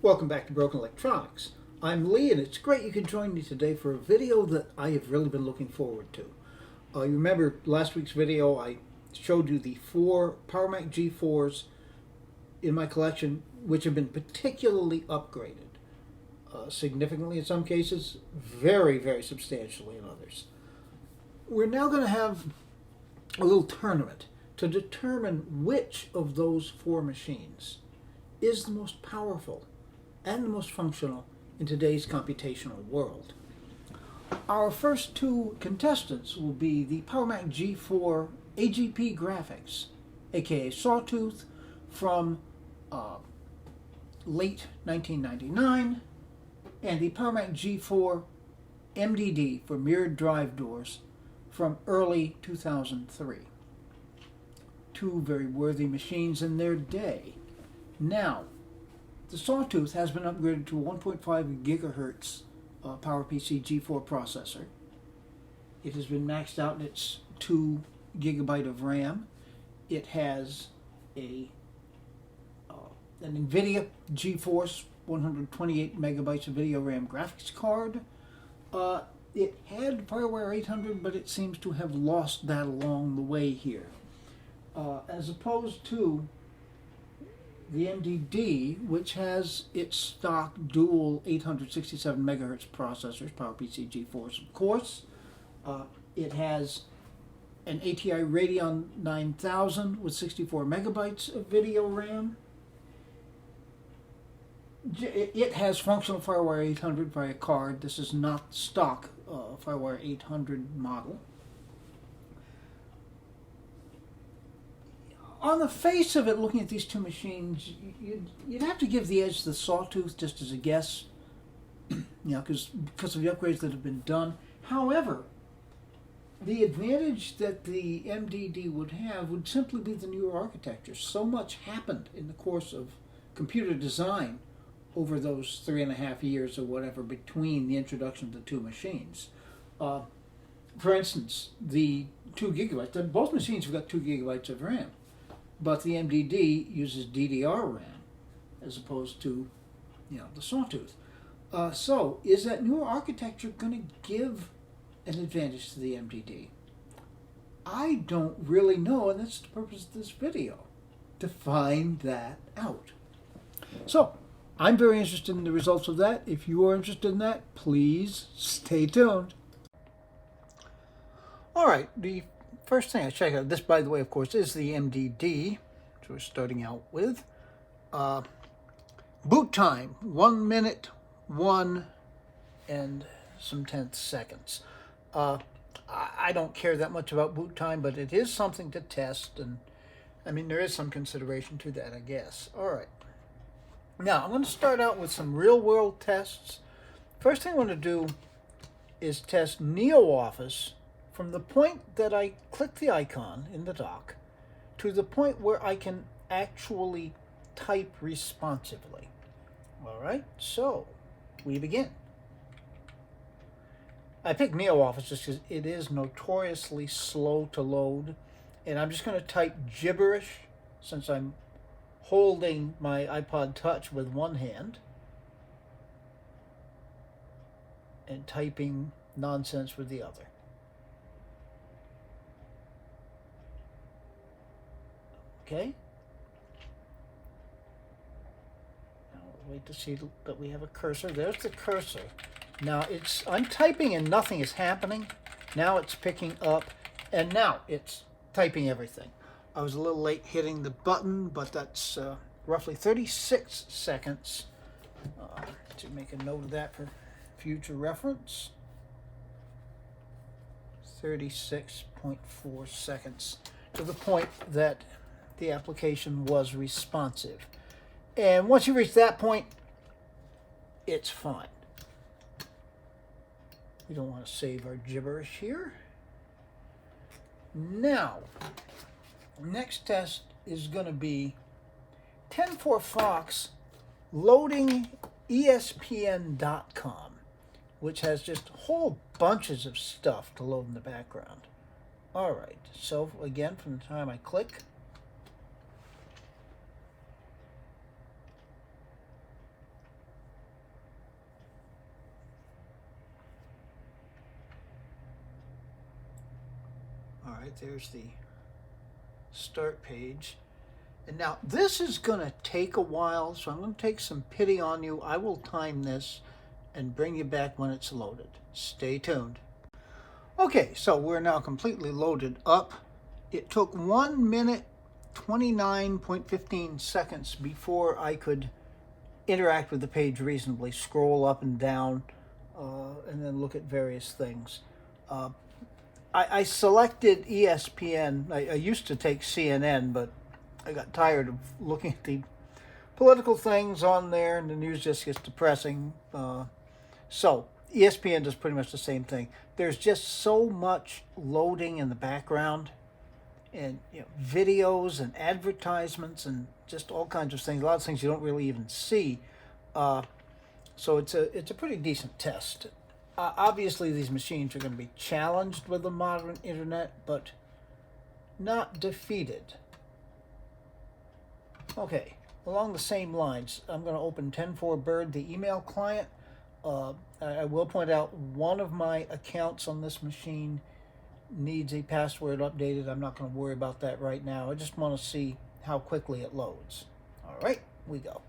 Welcome back to Broken Electronics. I'm Lee, and it's great you can join me today for a video that I have really been looking forward to. You remember last week's video, I showed you the 4 PowerMac G4's in my collection, which have been particularly upgraded. Significantly in some cases, very, very substantially in others. We're now going to have a little tournament to determine which of those 4 machines is the most powerful and the most functional in today's computational world. Our first 2 contestants will be the PowerMac G4 AGP Graphics, aka Sawtooth, from late 1999, and the PowerMac G4 MDD for mirrored drive doors from early 2003. 2 very worthy machines in their day. Now, the Sawtooth has been upgraded to a 1.5 gigahertz PowerPC G4 processor. It has been maxed out in its 2 gigabyte of RAM. It has an NVIDIA GeForce 128 megabytes of video RAM graphics card. It had FireWire 800, but it seems to have lost that along the way here. As opposed to the MDD, which has its stock dual 867 megahertz processors, PowerPC G4's of course. It has an ATI Radeon 9000 with 64 megabytes of video RAM. It has functional FireWire 800 via card. This is not stock FireWire 800 model. On the face of it, looking at these 2 machines, you'd have to give the edge to the Sawtooth just as a guess, because of the upgrades that have been done. However, the advantage that the MDD would have would simply be the newer architecture. So much happened in the course of computer design over those 3.5 years or whatever between the introduction of the 2 machines. For instance, the 2 gigabytes, both machines have got 2 gigabytes of RAM. But the MDD uses DDR RAM as opposed to, the Sawtooth. So, is that newer architecture going to give an advantage to the MDD? I don't really know, and that's the purpose of this video, to find that out. So, I'm very interested in the results of that. If you are interested in that, please stay tuned. All right, the first thing I check out, this by the way, of course, is the MDD, which we're starting out with. Boot time, 1 minute, 1 and some tenth seconds. I don't care that much about boot time, but it is something to test, and there is some consideration to that, I guess. All right. Now, I'm going to start out with some real-world tests. First thing I want to do is test NeoOffice from the point that I click the icon in the dock to the point where I can actually type responsively. All right, so we begin. I picked NeoOffice just because it is notoriously slow to load, and I'm just going to type gibberish since I'm holding my iPod Touch with one hand and typing nonsense with the other. Okay. Now we'll wait to see that we have a cursor. There's the cursor. Now I'm typing and nothing is happening. Now it's picking up, and now it's typing everything. I was a little late hitting the button, but that's roughly 36 seconds. To make a note of that for future reference. 36.4 seconds to the point that the application was responsive. And once you reach that point, it's fine. We don't want to save our gibberish here. Now, next test is going to be 10-4 Fox loading ESPN.com, which has just whole bunches of stuff to load in the background. All right, so again, from the time I click, right, there's the start page. And now this is going to take a while, so I'm going to take some pity on you. I will time this and bring you back when it's loaded. Stay tuned. Okay, so we're now completely loaded up. It took 1 minute 29.15 seconds before I could interact with the page reasonably, scroll up and down, and then look at various things. I selected ESPN. I used to take CNN, but I got tired of looking at the political things on there, and the news just gets depressing. So ESPN does pretty much the same thing. There's just so much loading in the background, and videos and advertisements and just all kinds of things. A lot of things you don't really even see. So it's a pretty decent test. Obviously, these machines are going to be challenged with the modern internet, but not defeated. Okay, along the same lines, I'm going to open 10.4Bird, the email client. I will point out one of my accounts on this machine needs a password updated. I'm not going to worry about that right now. I just want to see how quickly it loads. All right, we go.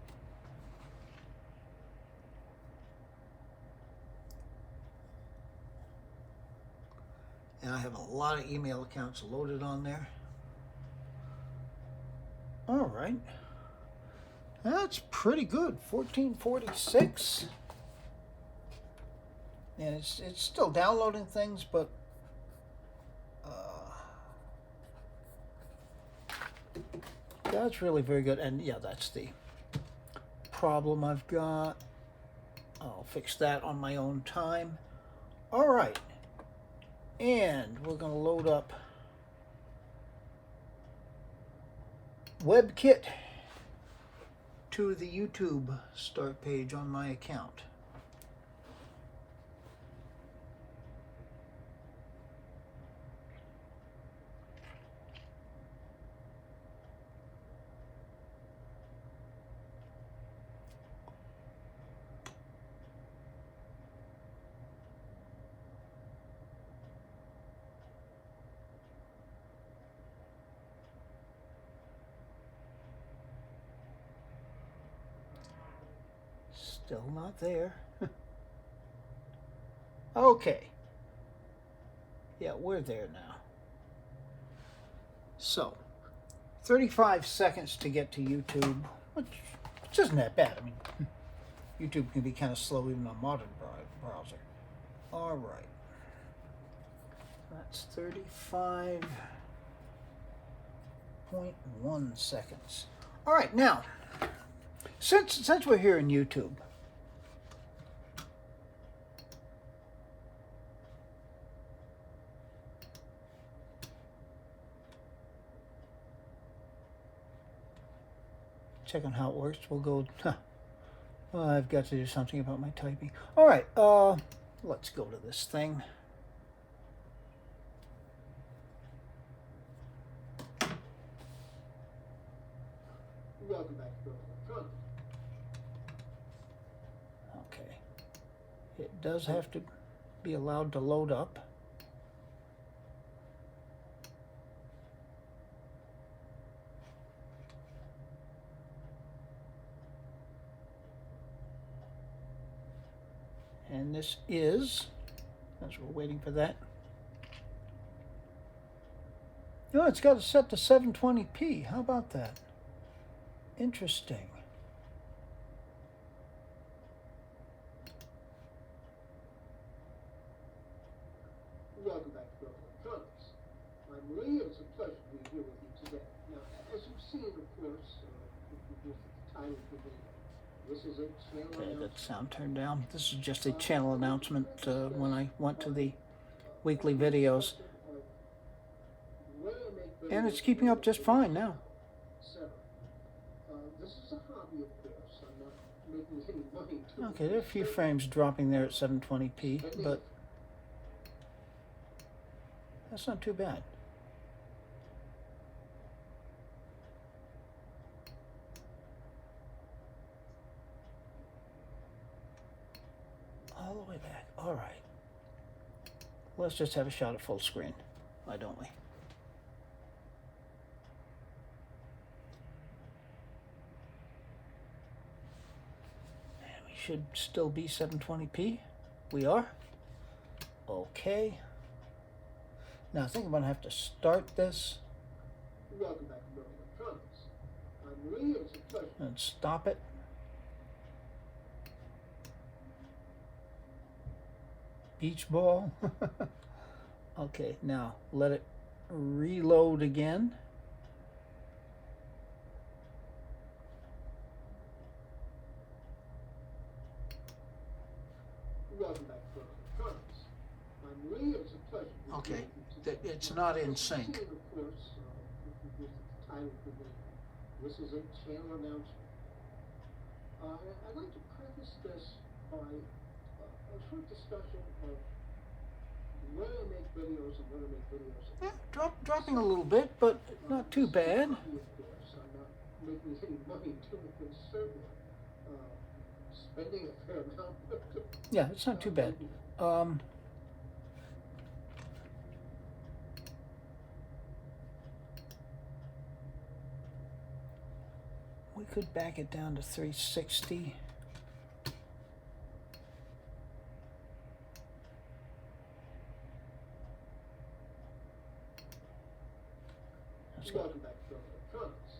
And I have a lot of email accounts loaded on there. All right. That's pretty good. 1446. And it's still downloading things, but that's really very good. And yeah, that's the problem I've got. I'll fix that on my own time. All right. And we're going to load up WebKit to the YouTube start page on my account. Still not there. Okay. Yeah, we're there now. So, 35 seconds to get to YouTube, which isn't that bad. I mean, YouTube can be kind of slow even on a modern browser. All right. That's 35.1 seconds. All right, now, since we're here in YouTube, check on how it works. We'll go, I've got to do something about my typing. All right, let's go to this thing. Welcome back to Powerful. Okay. It does have to be allowed to load up. And this is, as we're waiting for that. Oh, it's got it set to 720p. How about that? Interesting. Welcome back to Powerful. I'm Lee. It's a pleasure to be here with you today. Now, as you've seen, of course, if you look at the title for the this is a channel. Okay, that sound turned down. This is just a channel announcement when I went to the weekly videos. And it's keeping up just fine now. This is a hobby, of course. I'm not making any money. Okay, there are a few frames dropping there at 720p, but that's not too bad. All the way back. All right. Let's just have a shot at full screen. Why don't we? should still be 720p. We are. Okay. Now I think I'm going to have to start this. Welcome back to Brilliant Electronics. I'm Marie, it's a pleasure. And stop it. Beach ball. Okay, now let it reload again. Welcome back to Brilliant Electronics. I'm Marie, it's a pleasure. Okay, it's not in sync. Of course, this is the title of the video. This is a channel announcement. I'd like to preface this by a short discussion of when I make videos and when I make videos. Yeah, dropping a little bit, but not too bad. Of course, I'm not making any money doing this, certainly. Spending a fair amount. Yeah, it's not too bad. We could back it down to 360. Welcome back to Electronics.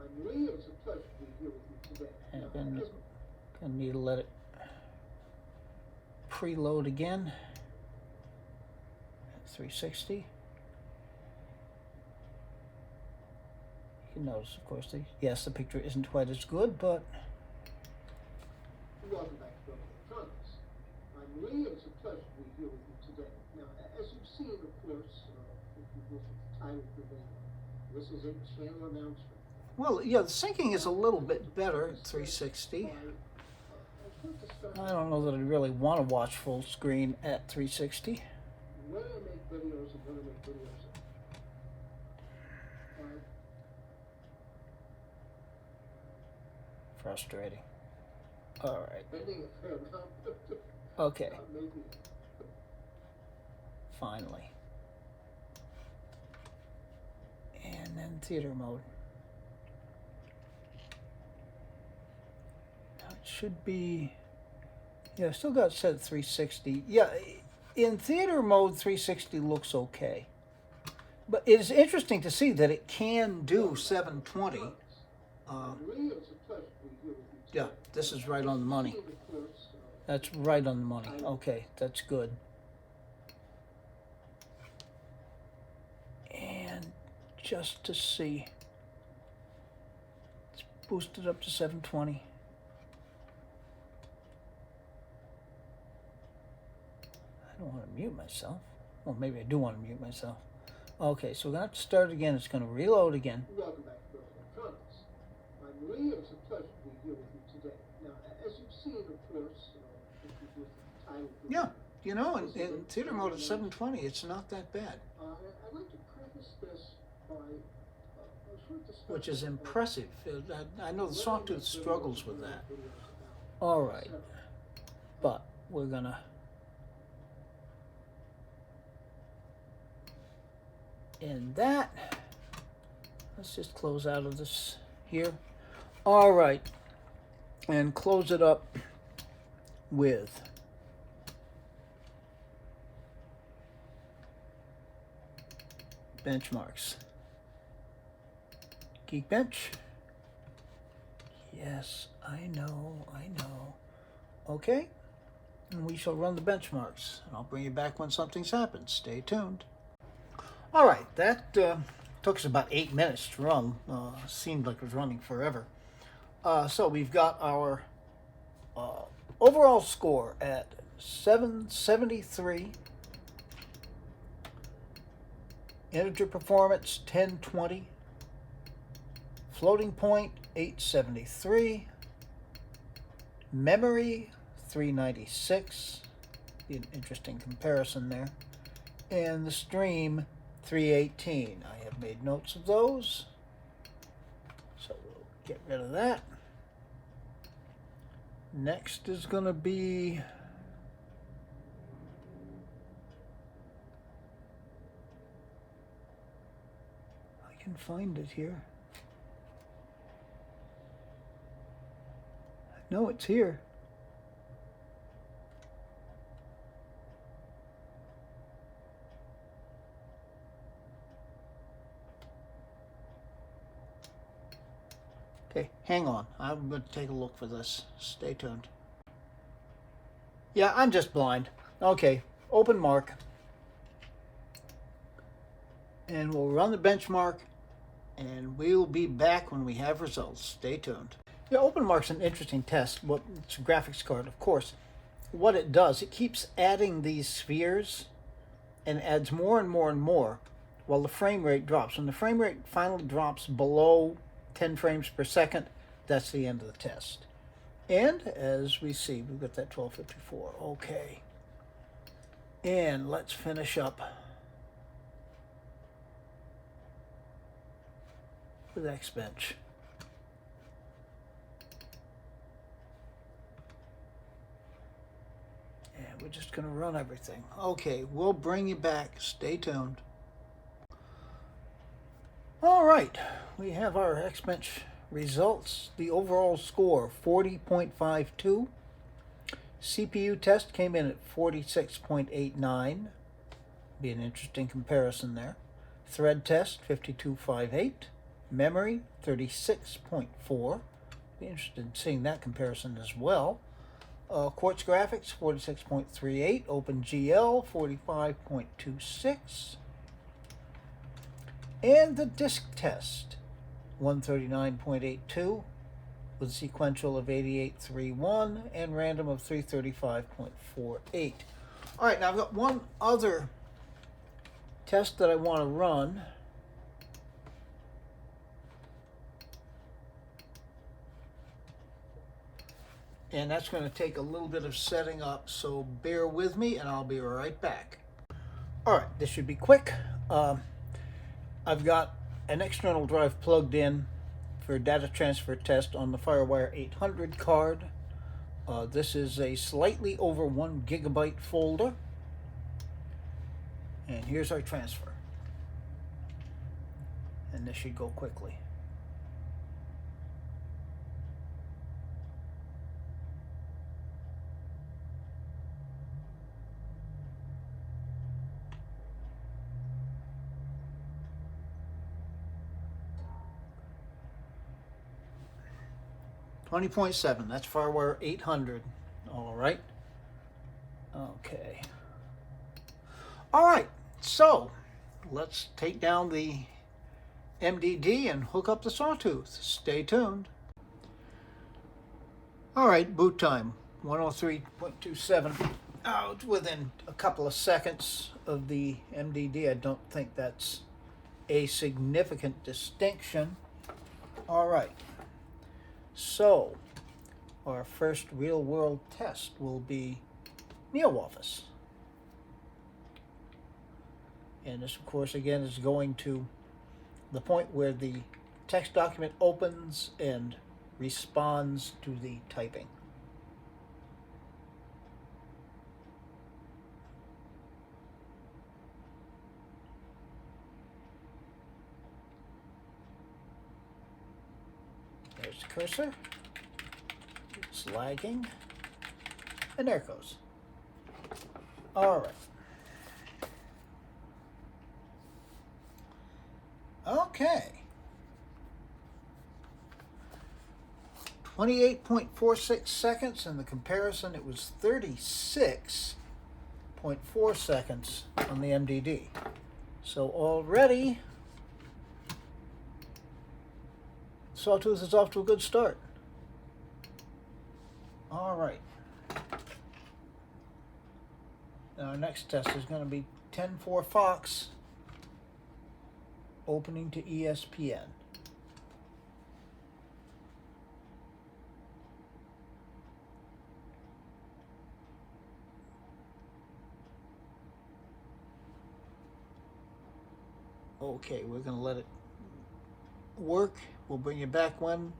I'm Marie, it's a pleasure to be here with you today. And then gonna need to let it preload again at 360. You can notice, of course, yes, the picture isn't quite as good, but welcome back to Electronics. I'm Marie, it's a pleasure to be here with you today. Now, as you've seen, of course, if you look at the title of the video, this is a channel announcement. well, yeah, the syncing is a little bit better at 360. I don't know that I really want to watch full screen at 360. When I make videos and when I make videos, Frustrating. All right. spending a fair amount. Okay. Maybe. Finally. And then theater mode. Now it should be, yeah, I still got it set at 360. Yeah, in theater mode, 360 looks okay. But it is interesting to see that it can do 720. Yeah, this is right on the money. That's right on the money. Okay, that's good. And just to see, let's boost it up to 720. I don't want to mute myself. Well, maybe I do want to mute myself. Okay, so we're going to have to start again. It's going to reload again. Welcome back to Electronics. I'm Marie, it's a pleasure to be here with you today. Now, as you've seen, of course, if you look at the title of the Yeah, you know, in theater mode at 720, it's not that bad. I'd like to preface this by a short discussion. Which is impressive. I know the Sawtooth struggles with that. All right, but we're going to end that. Let's just close out of this here. All right, and close it up with benchmarks. Geekbench. Yes, I know. Okay, and we shall run the benchmarks. And I'll bring you back when something's happened. Stay tuned. All right, that took us about 8 minutes to run. Seemed like it was running forever. So we've got our overall score at 773. Integer performance 1020. Floating point 873. Memory 396. Be an interesting comparison there. And the stream 318. I have made notes of those, so we'll get rid of that. Next is going to be I can find it here. No, it's here. Hang on, I'm going to take a look for this. Stay tuned. Yeah, I'm just blind. Okay, open mark. And we'll run the benchmark, and we'll be back when we have results. Stay tuned. Yeah, open mark's an interesting test. Well, it's a graphics card, of course. What it does, it keeps adding these spheres and adds more and more and more while the frame rate drops. When the frame rate finally drops below 10 frames per second, that's the end of the test. And as we see, we've got that 1254. Okay. And let's finish up with Xbench. And we're just going to run everything. Okay, we'll bring you back. Stay tuned. All right, we have our Xbench results. The overall score, 40.52. CPU test came in at 46.89. Be an interesting comparison there. Thread test, 52.58. Memory, 36.4. Be interested in seeing that comparison as well. Quartz Graphics, 46.38. OpenGL, 45.26. And the disk test, 139.82, with a sequential of 88.31 and random of 335.48. All right, now I've got one other test that I want to run. And that's going to take a little bit of setting up, so bear with me and I'll be right back. All right, this should be quick. I've got an external drive plugged in for data transfer test on the FireWire 800 card. This is a slightly over 1 gigabyte folder. And here's our transfer. And this should go quickly. $20.7, that's FireWire 800. All right. Okay. All right, so let's take down the MDD and hook up the Sawtooth. Stay tuned. All right, boot time, 103.27. It's within a couple of seconds of the MDD. I don't think that's a significant distinction. All right. So, our first real-world test will be NeoOffice. And this, of course, again, is going to the point where the text document opens and responds to the typing. There's the cursor. It's lagging. And there it goes. All right. Okay. 28.46 seconds. In the comparison, it was 36.4 seconds on the MDD. So already, Sawtooth is off to a good start. All right. Now our next test is going to be 10.4 Fox opening to ESPN. Okay, we're going to let it work. We'll bring you back when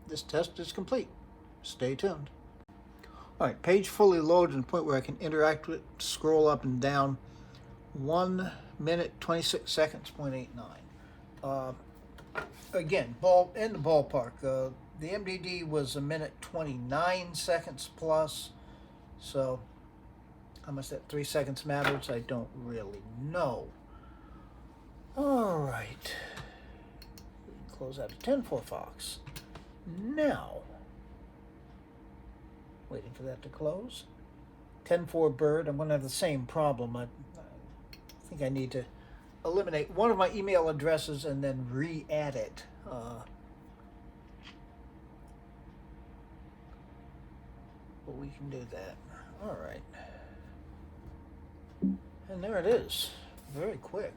this test is complete. Stay tuned. All right, page fully loaded to the point where I can interact with it, scroll up and down. 1 minute, 26 seconds, 0.89. Again, in the ballpark. The MDD was 1 minute, 29 seconds plus. So how much that 3 seconds matters, I don't really know. All right. Close out of 10.4 Fox. Now, waiting for that to close. 10-4 bird. I'm going to have the same problem. I think I need to eliminate one of my email addresses and then re-add it. But we can do that. All right. And there it is. Very quick.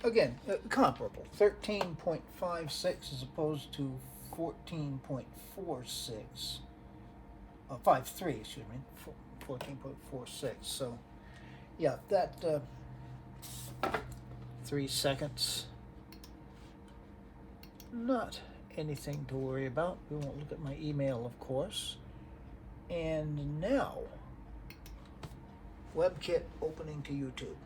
Again, comparable. 13.56 as opposed to 14.46. 53, excuse me. 14.46. So, yeah, that 3 seconds. Not anything to worry about. We won't look at my email, of course. And now, WebKit opening to YouTube.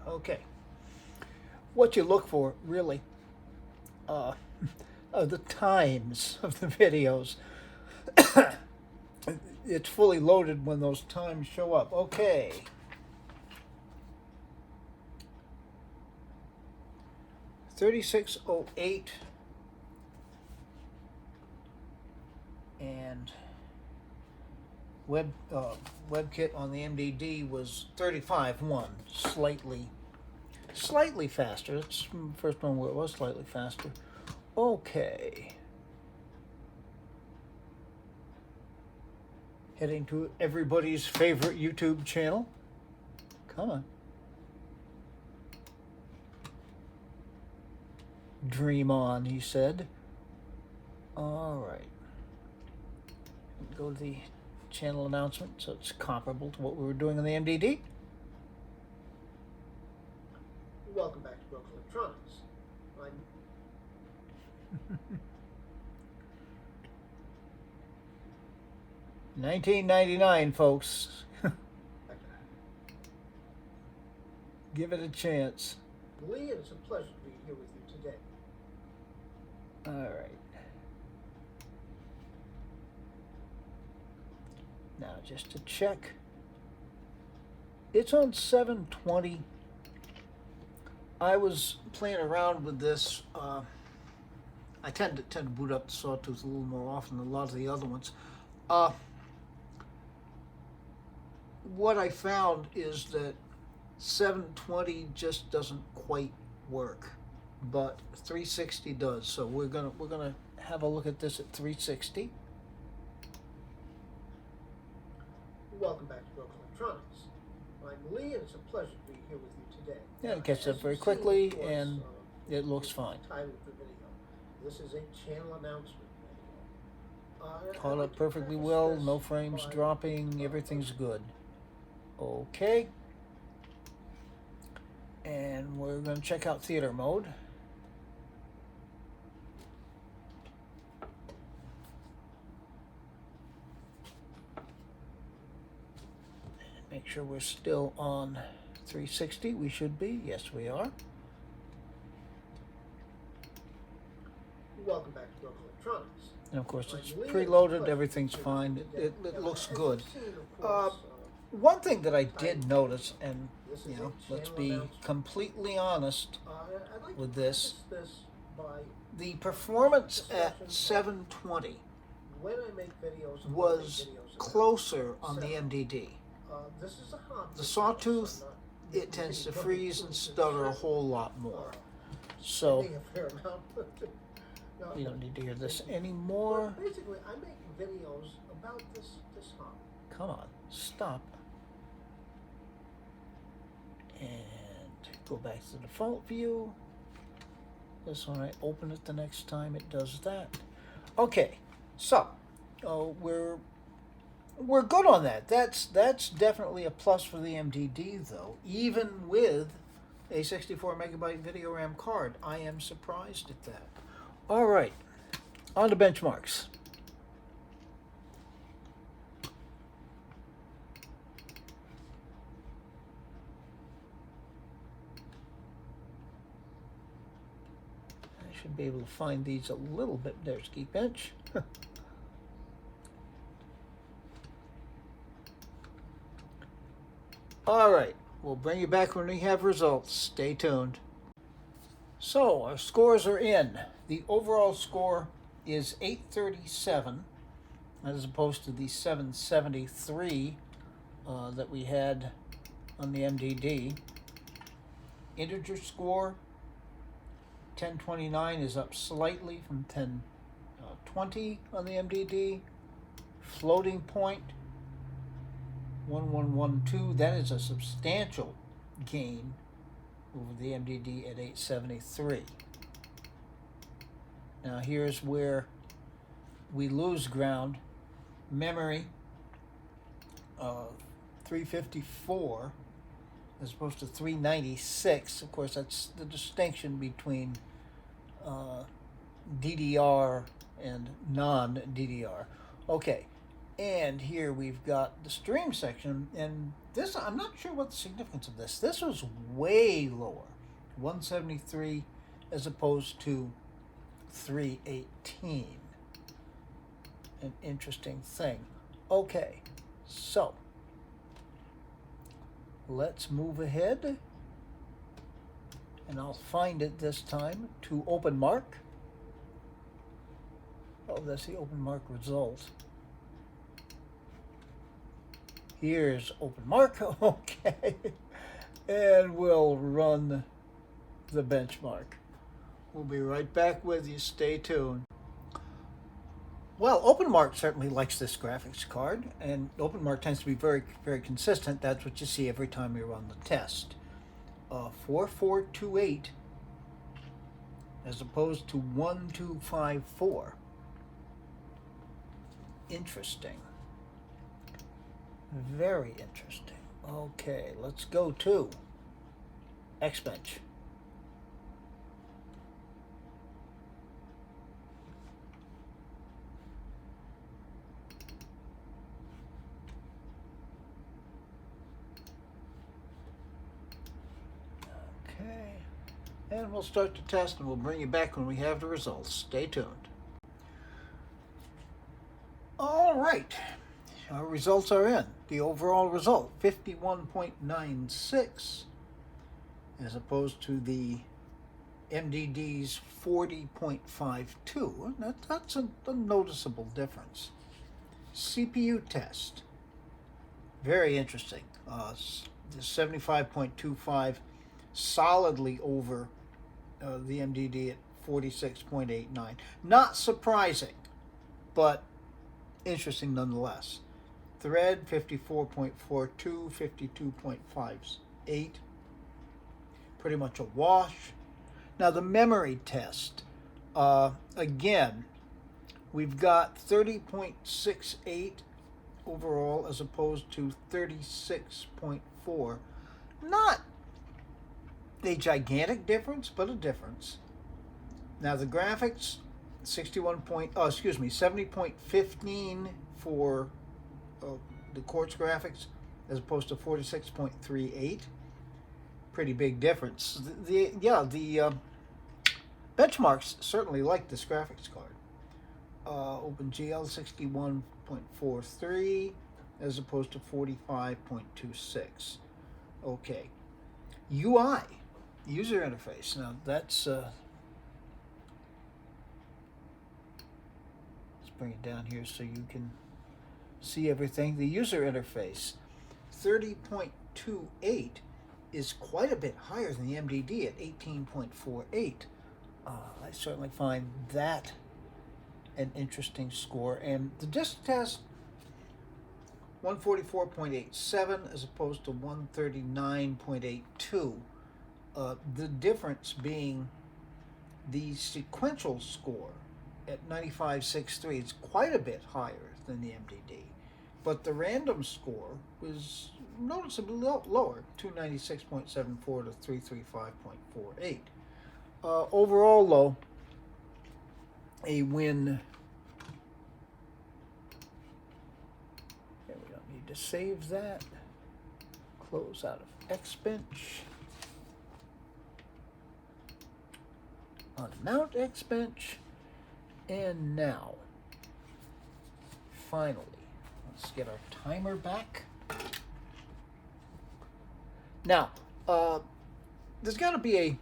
Okay. What you look for, really, are the times of the videos. It's fully loaded when those times show up. Okay. $36.08 and WebKit on the MDD was 35.1, slightly faster. It's the first one where it was slightly faster. Okay. Heading to everybody's favorite YouTube channel. Come on. Dream on, he said. All right. Go to the channel announcement, so it's comparable to what we were doing on the MDD. Welcome back to Brooks Electronics. I'm 1999, folks. Give it a chance. Lee, and it's a pleasure to be here with you today. All right. Now, just to check, it's on 720. I was playing around with this. I tend to boot up the Sawtooth a little more often than a lot of the other ones. What I found is that 720 just doesn't quite work, but 360 does. So we're gonna have a look at this at 360. Welcome back to Brooks Electronics. I'm Lee, and it's a pleasure to be here with you today. Yeah, it gets up As very you've seen, quickly, of course, and it looks fine. Title of the video. This is a channel announcement video. Caught I'd like up to perfectly preface well, this no frames by- dropping, everything's good. Okay. And we're going to check out theater mode. Make sure we're still on 360. We should be. Yes, we are. Welcome back to Brooks Electronics. And of course, it's I'm Lee, preloaded. and it's a Everything's pleasure fine. to be here It today. looks As good. you've seen, of course, One thing that I did notice, and this is you a know, let's channel be announcement. completely honest, I'd like with to this. preface this by the performance at 720 when I make videos, and was when I make videos closer on the MDD. this is a hobby. The Sawtooth, it tends to freeze and stutter a whole lot more. So we don't need to hear this anymore. Basically, I make videos about this hobby. Come on, stop. And go back to the default view. This one, I open it the next time it does that. Okay, so we're we're good on that. That's definitely a plus for the MDD, though. Even with a 64 megabyte video RAM card, I am surprised at that. All right, on to benchmarks. I should be able to find these a little bit. There's Geekbench. All right, we'll bring you back when we have results. Stay tuned. So our scores are in. The overall score is 837 as opposed to the 773 that we had on the MDD. Integer score 1029 is up slightly from 1020 on the MDD. Floating point 1112, that is a substantial gain over the MDD at 873. Now here's where we lose ground. Memory 354 as opposed to 396. Of course, that's the distinction between DDR and non-DDR. Okay, and here we've got the stream section, and this, I'm not sure what the significance of this. This was way lower, 173 as opposed to 318. An interesting thing. Okay, so let's move ahead, and I'll find it this time to OpenMark. Oh, that's the OpenMark result. Here's OpenMark, okay, and we'll run the benchmark. We'll be right back with you. Stay tuned. Well, OpenMark certainly likes this graphics card, and OpenMark tends to be very, very consistent. That's what you see every time you run the test. 4428 as opposed to 1254. Interesting. Very interesting. Okay, let's go to Xbench. Okay, and we'll start the test, and we'll bring you back when we have the results. Stay tuned. All right. Our results are in. The overall result, 51.96, as opposed to the MDD's 40.52. That's a noticeable difference. CPU test, very interesting. The 75.25, solidly over the MDD at 46.89. Not surprising, but interesting nonetheless. Thread 54.42, 52.58, pretty much a wash. Now the memory test, again, we've got 30.68 overall as opposed to 36.4. Not a gigantic difference, but a difference. Now the graphics, 70.15 for the Quartz graphics as opposed to 46.38. Pretty big difference. The benchmarks certainly like this graphics card. OpenGL 61.43 as opposed to 45.26. Okay. UI, user interface. Now that's let's bring it down here so you can see everything. The user interface, 30.28, is quite a bit higher than the MDD at 18.48. I certainly find that an interesting score. And the disk test, 144.87 as opposed to 139.82. The difference being the sequential score at 95.63 is quite a bit higher than the MDD. but the random score was noticeably lower, 296.74 to 335.48. Overall, though, a win. Okay, we don't need to save that. Close out of Xbench. Unmount Xbench. And now, finally, let's get our timer back. Now, there's got to be a...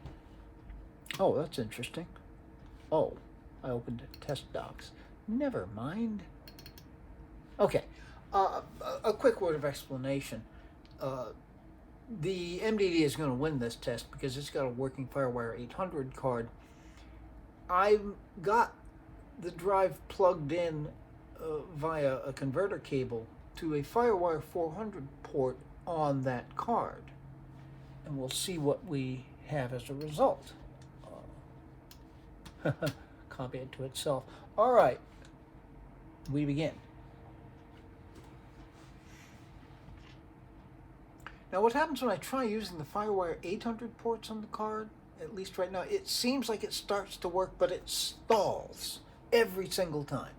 Oh, that's interesting. Oh, I opened test docs. Never mind. Okay, a quick word of explanation. The MDD is going to win this test because it's got a working FireWire 800 card. I got the drive plugged in via a converter cable to a FireWire 400 port on that card. And we'll see what we have as a result. Copy it to itself. All right, we begin. Now what happens when I try using the FireWire 800 ports on the card, at least right now, it seems like it starts to work, but it stalls every single time,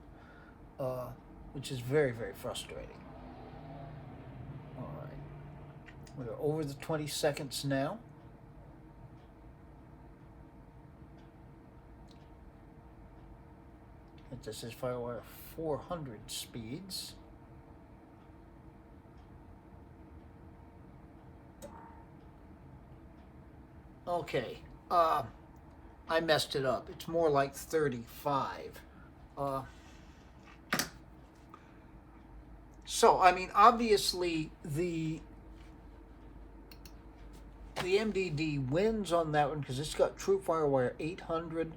which is very, very frustrating. All right, we're over the 20 seconds now. And this is FireWire 400 speeds. Okay, I messed it up. It's more like 35. So, I mean, obviously, the MDD wins on that one because it's got true FireWire 800.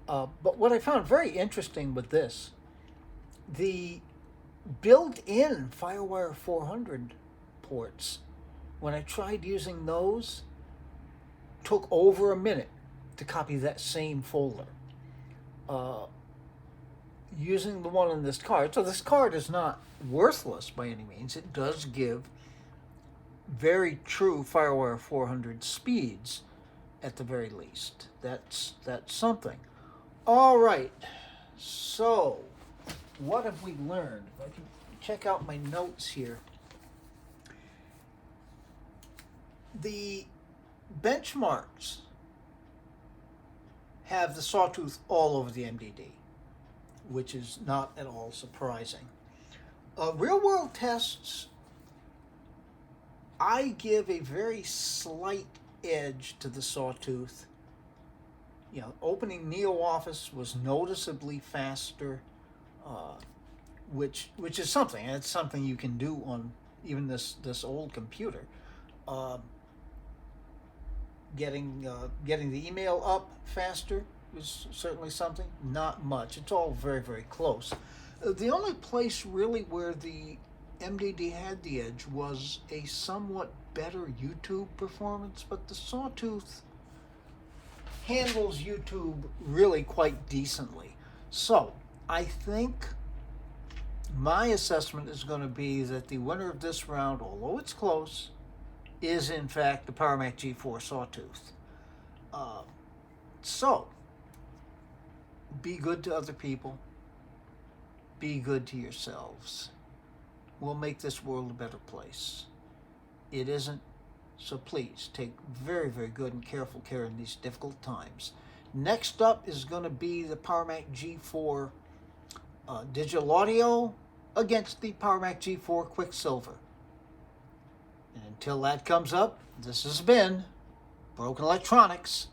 But what I found very interesting with this, the built-in FireWire 400 ports, when I tried using those, took over a minute to copy that same folder. Using the one on this card, so this card is not worthless by any means. It does give very true FireWire 400 speeds at the very least. That's something. All right, so what have we learned? If I can check out my notes here. The benchmarks have the Sawtooth all over the MDD, which is not at all surprising. Real-world tests, I give a very slight edge to the Sawtooth. You know, opening NeoOffice was noticeably faster, which is something. And it's something you can do on even this old computer. Getting the email up faster was certainly something. Not much. It's all very, very close. The only place really where the MDD had the edge was a somewhat better YouTube performance, but the Sawtooth handles YouTube really quite decently. So I think my assessment is going to be that the winner of this round, although it's close, is in fact the PowerMac G4 Sawtooth. So be good to other people. Be good to yourselves. We'll make this world a better place. It isn't. So please take very, very good and careful care in these difficult times. Next up is going to be the PowerMac G4 digital audio against the PowerMac G4 Quicksilver. And until that comes up, this has been Broken Electronics.